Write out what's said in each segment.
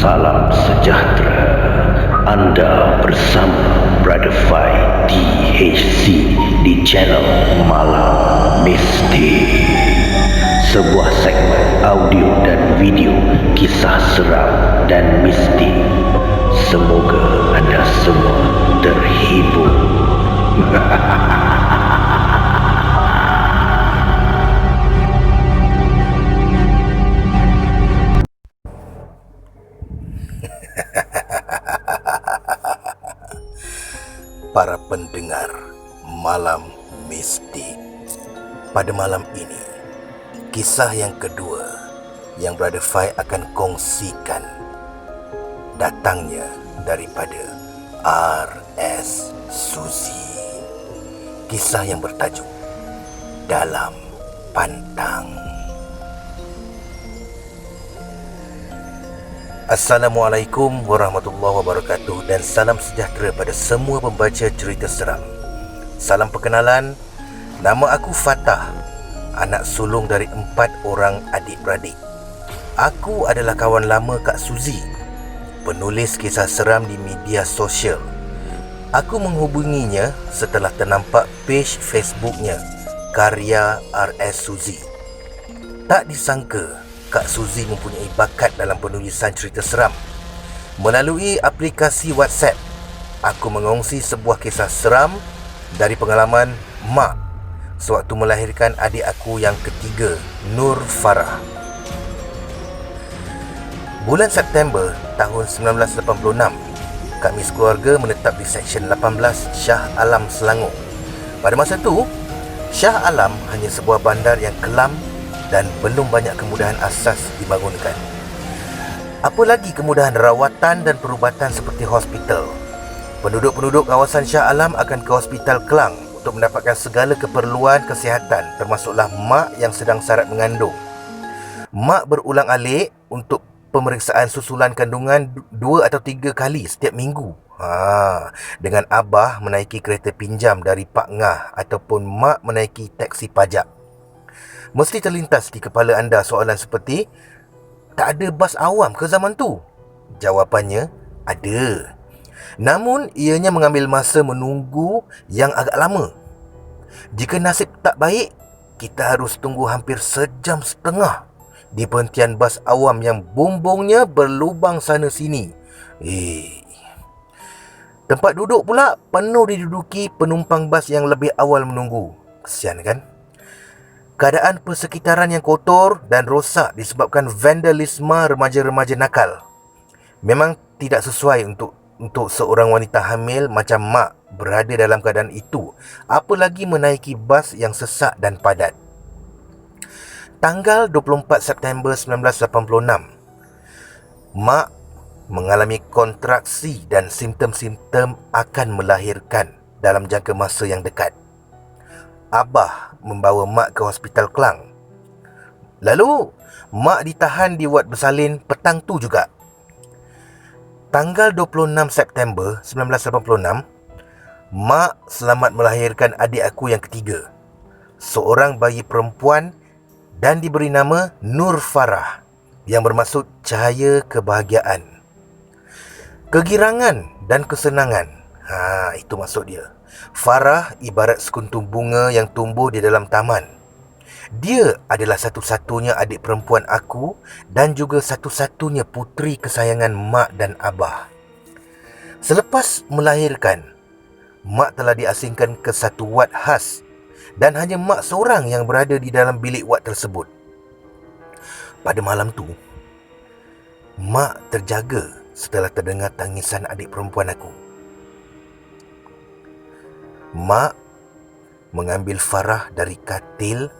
Salam sejahtera. Anda bersama Brother Fai THC di channel Malam Mistik. Sebuah segmen audio dan video kisah seram dan mistik. Semoga anda semua terhibur. Para pendengar Malam Mistik, pada malam ini kisah yang kedua yang Brother Fai akan kongsikan datangnya daripada R.S. Suzy. Kisah yang bertajuk Dalam Pantang. Assalamualaikum warahmatullahi wabarakatuh dan salam sejahtera pada semua pembaca cerita seram. Salam perkenalan, nama aku Fatah, anak sulung dari 4 orang adik-beradik. Aku adalah kawan lama Kak Suzy, penulis kisah seram di media sosial. Aku menghubunginya setelah ternampak page Facebooknya, Karya R.S. Suzy. Tak disangka Kak Suzy mempunyai bakat dalam penulisan cerita seram. Melalui aplikasi WhatsApp, aku mengongsi sebuah kisah seram dari pengalaman mak sewaktu melahirkan adik aku yang ketiga, Nur Farah. Bulan September tahun 1986, kami sekeluarga menetap di Seksyen 18 Shah Alam, Selangor. Pada masa itu, Shah Alam hanya sebuah bandar yang kelam dan belum banyak kemudahan asas dibangunkan. Apalagi kemudahan rawatan dan perubatan seperti hospital. Penduduk-penduduk kawasan Shah Alam akan ke Hospital Kelang untuk mendapatkan segala keperluan kesihatan, termasuklah mak yang sedang syarat mengandung. Mak berulang-alik untuk pemeriksaan susulan kandungan 2 atau 3 kali setiap minggu. Dengan abah menaiki kereta pinjam dari Pak Ngah ataupun mak menaiki taksi pajak. Mesti terlintas di kepala anda soalan seperti, tak ada bas awam ke zaman tu? Jawapannya, ada. Namun, ianya mengambil masa menunggu yang agak lama. Jika nasib tak baik, kita harus tunggu hampir sejam setengah di penghentian bas awam yang bumbungnya berlubang sana sini. Tempat duduk pula penuh diduduki penumpang bas yang lebih awal menunggu. Kesian kan? Keadaan persekitaran yang kotor dan rosak disebabkan vandalisme remaja-remaja nakal. Memang tidak sesuai untuk seorang wanita hamil macam mak berada dalam keadaan itu, apalagi menaiki bas yang sesak dan padat. Tanggal 24 September 1986, mak mengalami kontraksi dan simptom-simptom akan melahirkan dalam jangka masa yang dekat. Abah membawa mak ke Hospital Kelang. Lalu, mak ditahan di wad bersalin petang tu juga. Tanggal 26 September 1986, mak selamat melahirkan adik aku yang ketiga, seorang bayi perempuan dan diberi nama Nur Farah, yang bermaksud cahaya kebahagiaan. Kegirangan dan kesenangan, itu maksud dia. Farah ibarat sekuntum bunga yang tumbuh di dalam taman. Dia adalah satu-satunya adik perempuan aku dan juga satu-satunya puteri kesayangan mak dan abah. Selepas melahirkan, mak telah diasingkan ke satu wad khas dan hanya mak seorang yang berada di dalam bilik wad tersebut. Pada malam tu, mak terjaga setelah terdengar tangisan adik perempuan aku. Mak mengambil Farah dari katil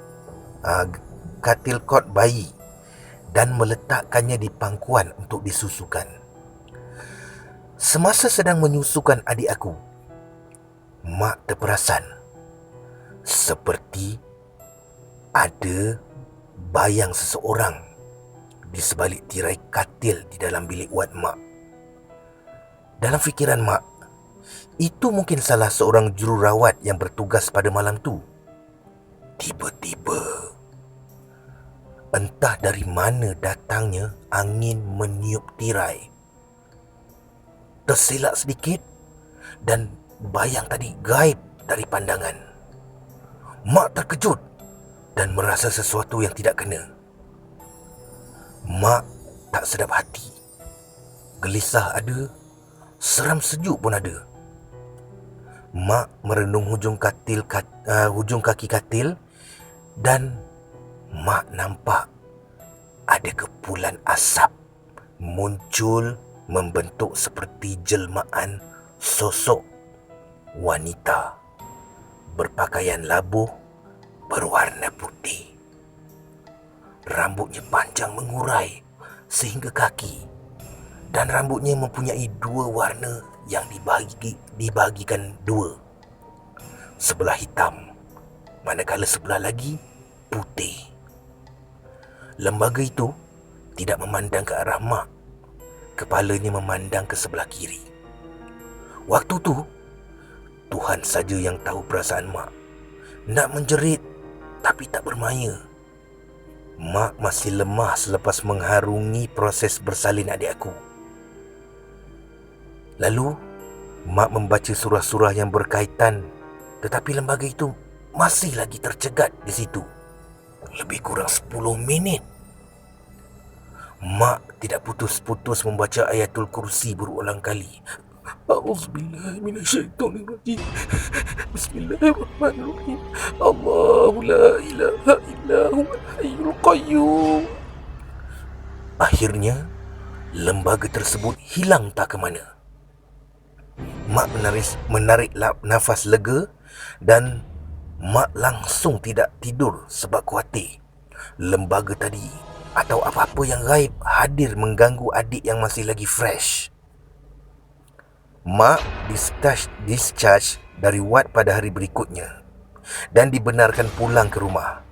kot bayi dan meletakkannya di pangkuan untuk disusukan. Semasa sedang menyusukan adik aku, mak terperasan seperti ada bayang seseorang di sebalik tirai katil di dalam bilik wad mak. Dalam fikiran mak, itu mungkin salah seorang jururawat yang bertugas pada malam tu. Tiba-tiba, entah dari mana datangnya angin meniup tirai terselak sedikit dan bayang tadi gaib dari pandangan. Mak terkejut dan merasa sesuatu yang tidak kena. Mak tak sedap hati. Gelisah ada, seram sejuk pun ada. Mak merenung hujung kaki katil dan mak nampak ada kepulan asap muncul membentuk seperti jelmaan sosok wanita berpakaian labuh berwarna putih. Rambutnya panjang mengurai sehingga kaki dan rambutnya mempunyai dua warna yang dibagikan dua. Sebelah hitam, manakala sebelah lagi putih. Lembaga itu tidak memandang ke arah mak. Kepalanya memandang ke sebelah kiri. Waktu tu, Tuhan saja yang tahu perasaan mak. Nak menjerit tapi tak bermaya. Mak masih lemah selepas mengharungi proses bersalin adik aku. Lalu, mak membaca surah-surah yang berkaitan, tetapi lembaga itu masih lagi tercegat di situ. Lebih kurang 10 minit. Mak tidak putus-putus membaca ayatul kursi berulang kali. A'udzubillahi minasyaitonirrajim. Bismillahirrahmanirrahim. Allahu la ilaha illa huwal hayyul qayyum. Akhirnya, lembaga tersebut hilang tak ke mana. Mak menarik nafas lega dan mak langsung tidak tidur sebab khawatir lembaga tadi atau apa-apa yang gaib hadir mengganggu adik yang masih lagi fresh. Mak discharge dari ward pada hari berikutnya dan dibenarkan pulang ke rumah.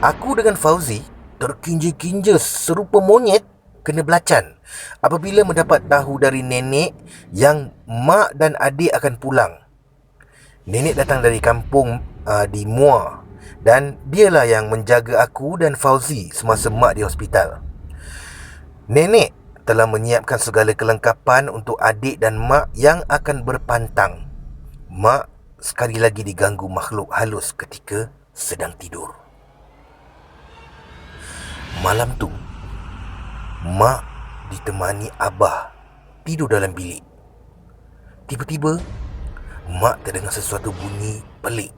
Aku dengan Fauzi terkinja-kinja serupa monyet kena belacan apabila mendapat tahu dari nenek yang mak dan adik akan pulang. Nenek datang dari kampung di Muar dan dialah yang menjaga aku dan Fauzi semasa mak di hospital. Nenek telah menyiapkan segala kelengkapan untuk adik dan mak yang akan berpantang. Mak sekali lagi diganggu makhluk halus ketika sedang tidur. Malam tu, mak ditemani abah tidur dalam bilik. Tiba-tiba, mak terdengar sesuatu bunyi pelik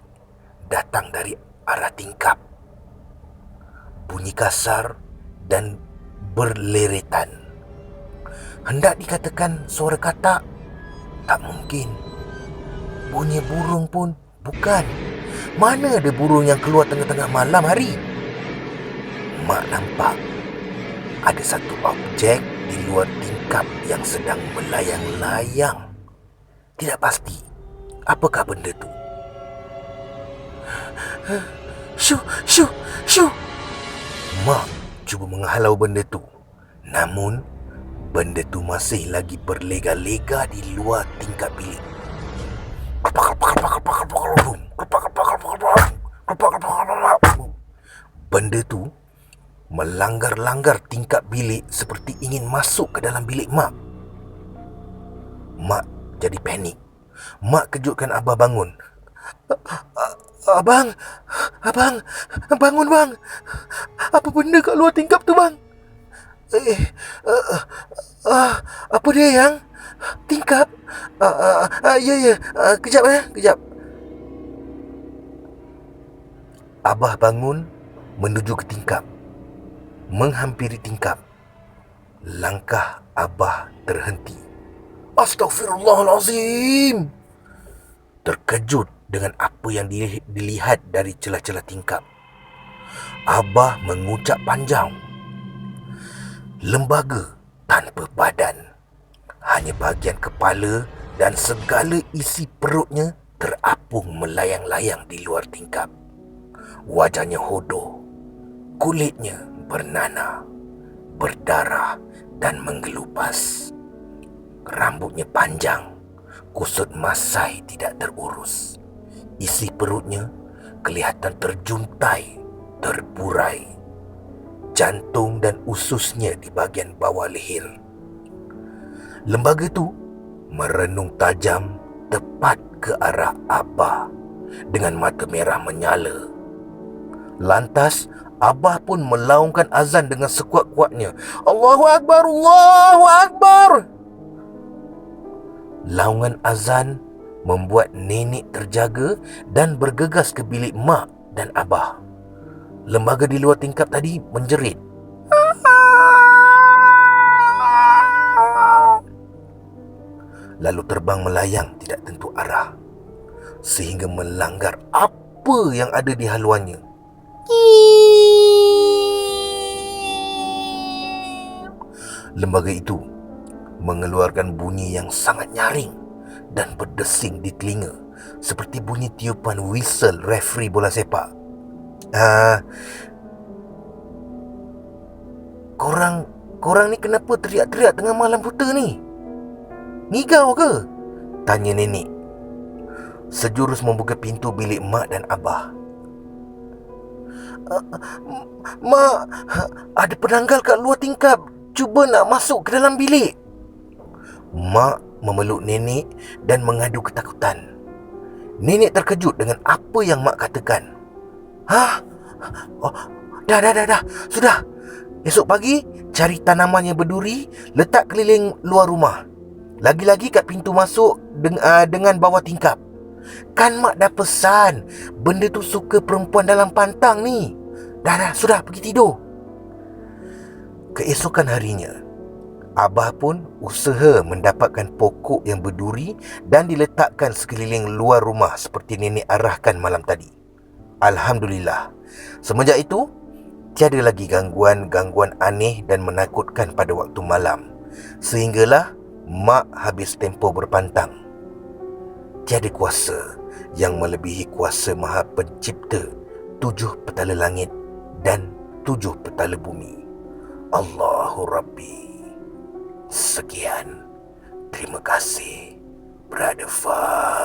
datang dari arah tingkap. Bunyi kasar dan berleretan. Hendak dikatakan suara katak, tak mungkin. Bunyi burung pun bukan. Mana ada burung yang keluar tengah-tengah malam hari? Mak nampak ada satu objek di luar tingkap yang sedang melayang-layang. Tidak pasti apakah benda tu. Shoo, shoo, shoo. Mak cuba menghalau benda tu. Namun, benda tu masih lagi berlega-lega di luar tingkap bilik. Benda tu melanggar-langgar tingkap bilik seperti ingin masuk ke dalam bilik mak. Mak jadi panik. Mak kejutkan abah bangun. Abang, bangun bang. Apa benda kat luar tingkap tu bang? Apa dia yang? Tingkap? Ya, kejap. Abah bangun menuju ke tingkap. Menghampiri tingkap. Langkah abah terhenti. Astaghfirullahalazim. Terkejut dengan apa yang dilihat dari celah-celah tingkap. Abah mengucap panjang. Lembaga tanpa badan. Hanya bahagian kepala dan segala isi perutnya terapung melayang-layang di luar tingkap. Wajahnya hodoh. Kulitnya bernanah, berdarah dan menggelupas. Rambutnya panjang, kusut masai tidak terurus. Isi perutnya kelihatan terjuntai, terburai. Jantung dan ususnya di bahagian bawah leher. Lembaga tu merenung tajam tepat ke arah Abah dengan mata merah menyala. Lantas Abah pun melaungkan azan dengan sekuat-kuatnya. Allahu Akbar, Allahu Akbar. Laungan azan membuat nenek terjaga dan bergegas ke bilik mak dan abah. Lembaga di luar tingkap tadi menjerit. Lalu terbang melayang tidak tentu arah, sehingga melanggar apa yang ada di haluannya. Lembaga itu mengeluarkan bunyi yang sangat nyaring dan berdesing di telinga, seperti bunyi tiupan whistle referee bola sepak. Korang ni kenapa teriak-teriak tengah malam buta ni? Ngigau ke? Tanya nenek. Sejurus membuka pintu bilik mak dan abah. Mak, ada penanggal kat luar tingkap, cuba nak masuk ke dalam bilik. Mak memeluk nenek dan mengadu ketakutan. Nenek terkejut dengan apa yang mak katakan. Dah. Sudah. Esok pagi, cari tanaman yang berduri, letak keliling luar rumah. Lagi-lagi kat pintu masuk dengan bawah tingkap. Kan mak dah pesan, benda tu suka perempuan dalam pantang ni. Dah, sudah, pergi tidur. Keesokan harinya, abah pun usaha mendapatkan pokok yang berduri dan diletakkan sekeliling luar rumah seperti nenek arahkan malam tadi. Alhamdulillah, semenjak itu, tiada lagi gangguan aneh dan menakutkan pada waktu malam. Sehinggalah mak habis tempoh berpantang. Tiada kuasa yang melebihi kuasa Maha Pencipta 7 petala langit dan 7 petala bumi. Allahu Rabbi. Sekian. Terima kasih, Brother Fah.